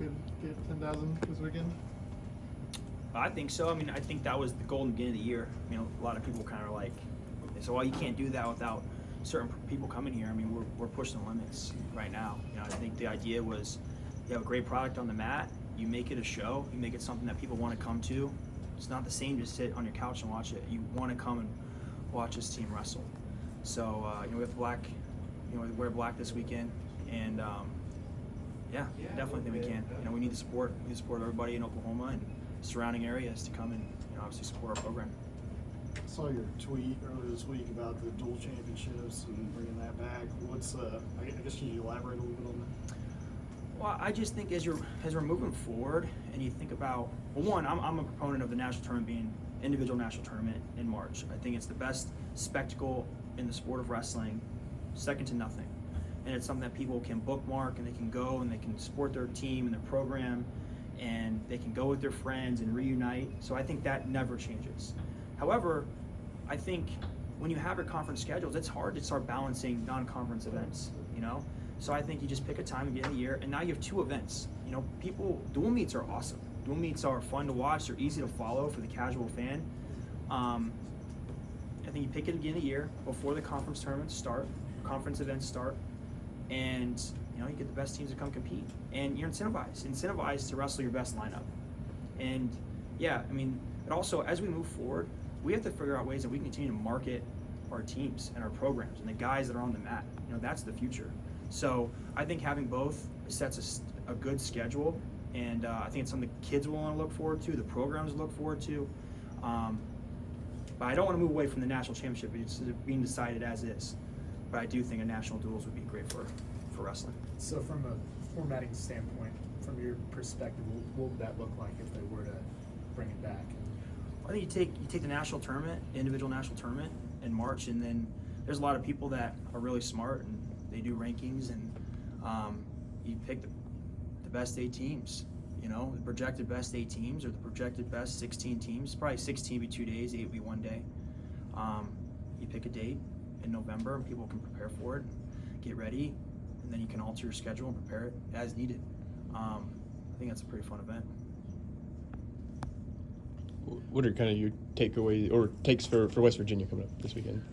could get 10,000 this weekend? I think so. I mean, I think that was the goal in the beginning of the year. You know, a lot of people kind of like, they say, well, you can't do that without certain people coming here. I mean, we're pushing the limits right now. You know, I think the idea was you have a great product on the mat, you make it a show, you make it something that people want to come to. It's not the same to sit on your couch and watch it. You want to come and watch this team wrestle. So, you know, we have black, you know, we wear black this weekend, and yeah, I definitely think we can. You know, we need the support. We need to support everybody in Oklahoma and surrounding areas to come and, you know, obviously support our program. I saw your tweet earlier this week about the dual championships and bringing that back. What's I guess can you elaborate a little bit on that? Well, I just think as we're moving forward, and you think about, well, one, I'm a proponent of the national tournament being individual national tournament in March. I think it's the best spectacle in the sport of wrestling, second to nothing. And it's something that people can bookmark, and they can go and they can support their team and their program, and they can go with their friends and reunite. So I think that never changes. However, I think when you have your conference schedules, it's hard to start balancing non-conference events, you know? So I think you just pick a time at the end of the year, and now you have two events. You know, dual meets are awesome. Dual meets are fun to watch. They're easy to follow for the casual fan. I think you pick it at the beginning of the year before the conference tournaments start, conference events start, and you know, you get the best teams to come compete. And you're incentivized to wrestle your best lineup. And yeah, I mean, but also as we move forward, we have to figure out ways that we can continue to market our teams and our programs and the guys that are on the mat. You know, that's the future. So I think having both sets a good schedule, and I think it's something the kids will want to look forward to, the programs look forward to. But I don't want to move away from the national championship. It's being decided as is. But I do think a national duels would be great for wrestling. So from a formatting standpoint, from your perspective, what would that look like if they were to bring it back? I think you take the national tournament, individual national tournament in March, and then there's a lot of people that are really smart and they do rankings, and you pick the best 8 teams. You know, the projected best 8 teams or the projected best 16 teams. Probably 16 would be 2 days, 8 would be 1 day. You pick a date in November, and people can prepare for it, get ready, and then you can alter your schedule and prepare it as needed. I think that's a pretty fun event. What are kind of your takeaways or takes for West Virginia coming up this weekend?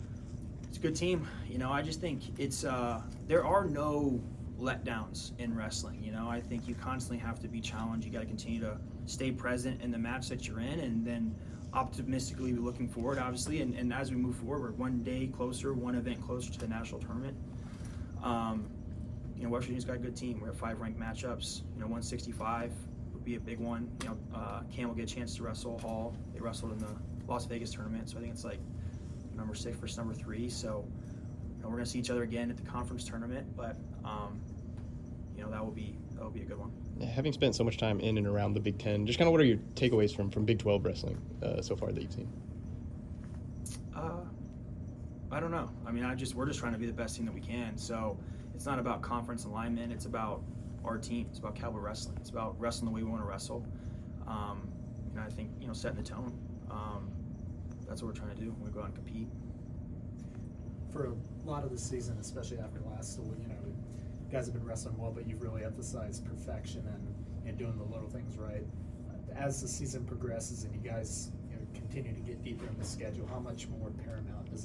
It's a good team. You know, I just think it's there are no letdowns in wrestling. You know, I think you constantly have to be challenged. You got to continue to stay present in the match that you're in, and then optimistically be looking forward, obviously. And as we move forward, we're 1 day closer, 1 event closer to the national tournament. You know, West Virginia's got a good team. We're at 5 ranked matchups. You know, 165 would be a big one. You know, Cam will get a chance to wrestle Hall. They wrestled in the Las Vegas tournament, so I think it's like number 6 versus number 3. So, you know, we're gonna see each other again at the conference tournament, but you know, that will be a good one. Having spent so much time in and around the Big Ten, just kind of what are your takeaways from Big 12 wrestling so far that you've seen? I don't know. I mean, we're just trying to be the best team that we can. So it's not about conference alignment. It's about our team. It's about cowboy wrestling. It's about wrestling the way we want to wrestle. And I think, you know, setting the tone. That's what we're trying to do when we go out and compete. For a lot of the season, especially after last, you know, you guys have been wrestling well, but you've really emphasized perfection and doing the little things right. As the season progresses and you guys, you know, continue to get deeper in the schedule, how much more paramount does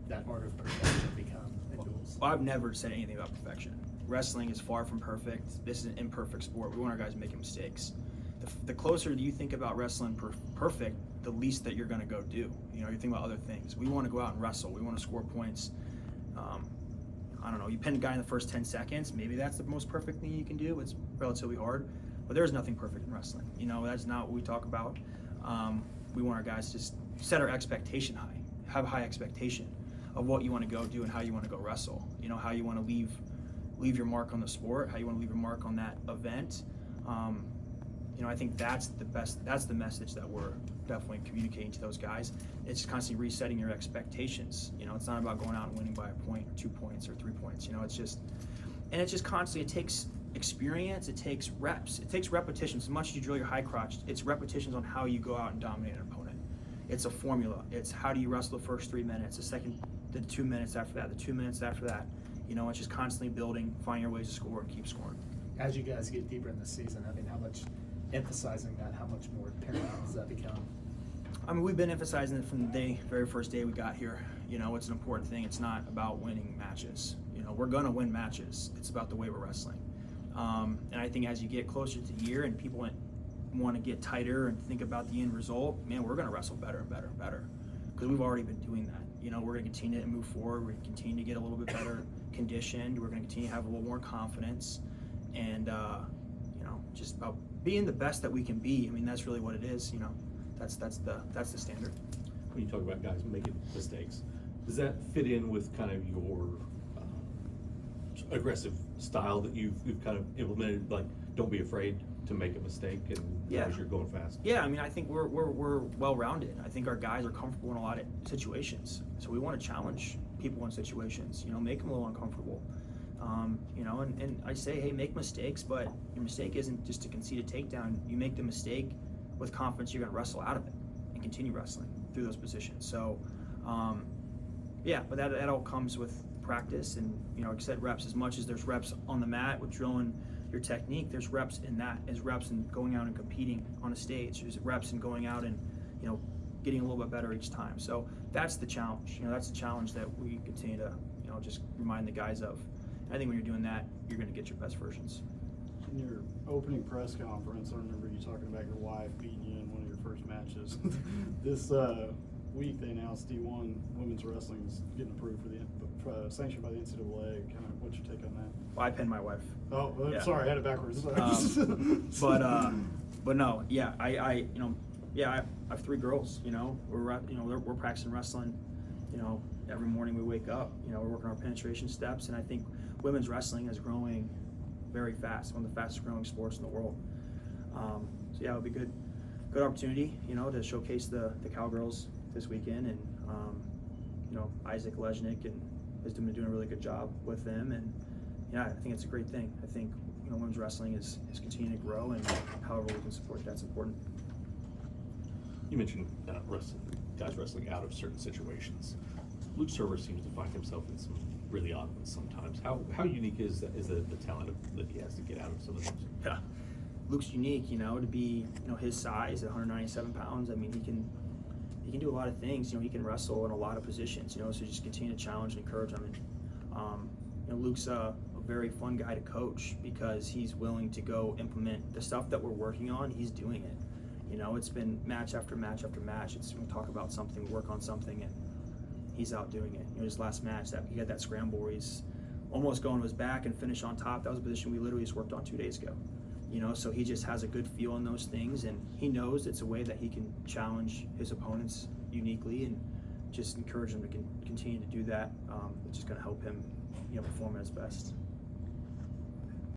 that art of perfection become in duels? Well, I've never said anything about perfection. Wrestling is far from perfect. This is an imperfect sport. We want our guys making mistakes. The closer you think about wrestling perfect, the least that you're going to go do. You know, you think about other things. We want to go out and wrestle. We want to score points. I don't know, you pin a guy in the first 10 seconds, maybe that's the most perfect thing you can do. It's relatively hard, but there's nothing perfect in wrestling. You know, that's not what we talk about. We want our guys to set our expectation high, have a high expectation of what you want to go do and how you want to go wrestle. You know, how you want to leave your mark on the sport, how you want to leave your mark on that event. You know, I think that's the message that we're definitely communicating to those guys. It's just constantly resetting your expectations. You know, it's not about going out and winning by a point or 2 points or 3 points. You know, it's just constantly, it takes experience, it takes reps, it takes repetitions. As much as you drill your high crotch, it's repetitions on how you go out and dominate an opponent. It's a formula. It's how do you wrestle the first 3 minutes, the 2 minutes after that, the 2 minutes after that. You know, it's just constantly building, finding your ways to score and keep scoring. as you guys get deeper in the season, I mean, how much emphasizing that, how much more paramount does that become? I mean, we've been emphasizing it from the very first day we got here. You know, it's an important thing. It's not about winning matches. You know, we're gonna win matches. It's about the way we're wrestling. And I think as you get closer to the year and people want to get tighter and think about the end result, man, we're gonna wrestle better and better and better because we've already been doing that. You know, we're gonna continue to move forward. We're gonna continue to get a little bit better conditioned. We're gonna continue to have a little more confidence, and you know, just about being the best that we can be. I mean, that's really what it is. You know, that's the standard. When you talk about guys making mistakes, does that fit in with kind of your aggressive style that you've kind of implemented? Like, don't be afraid to make a mistake, and Yeah. as you're going fast. Yeah, I mean, I think we're well-rounded. I think our guys are comfortable in a lot of situations. So we want to challenge people in situations, you know, make them a little uncomfortable. You know, and I say, hey, make mistakes, but your mistake isn't just to concede a takedown. You make the mistake with confidence you're going to wrestle out of it and continue wrestling through those positions. So, yeah, but that all comes with practice and, you know, like I said, reps. As much as there's reps on the mat with drilling your technique, there's reps in that. There's reps in going out and competing on a stage. There's reps in going out and, you know, getting a little bit better each time. So that's the challenge. You know, that's the challenge that we continue to, you know, just remind the guys of. I think when you're doing that, you're going to get your best versions. In your opening press conference, I remember you talking about your wife beating you in one of your first matches. This week they announced D1 women's wrestling is getting approved for the sanctioned by the NCAA. Kind of, what's your take on that? Well, I pinned my wife. Oh, Yeah. sorry, I had it backwards. But no, yeah, I you know, yeah, I have 3 girls. You know, we're practicing wrestling. You know, every morning we wake up. You know, we're working our penetration steps, and I think women's wrestling is growing very fast. One of the fastest growing sports in the world. So yeah, it'll be good opportunity. You know, to showcase the Cowgirls this weekend, and you know, Isaac Leznick and has been doing a really good job with them, and yeah, I think it's a great thing. I think, you know, women's wrestling is continuing to grow, and however we can support that's important. You mentioned guys wrestling out of certain situations. Luke Server seems to find himself in some really odd ones sometimes. How unique is the talent that he has to get out of some of those? Yeah, Luke's unique. You know, to be, you know, his size at 197 pounds. I mean, he can do a lot of things. You know, he can wrestle in a lot of positions. You know, so just continue to challenge and encourage him. And you know, Luke's a very fun guy to coach because he's willing to go implement the stuff that we're working on. He's doing it. You know, it's been match after match after match. It's we talk about something, work on something, and he's out doing it. You know, his last match, that he had that scramble where he's almost going to his back and finish on top. That was a position we literally just worked on 2 days ago. You know, so he just has a good feel in those things, and he knows it's a way that he can challenge his opponents uniquely, and just encourage him to continue to do that, which is going to help him, you know, perform at his best.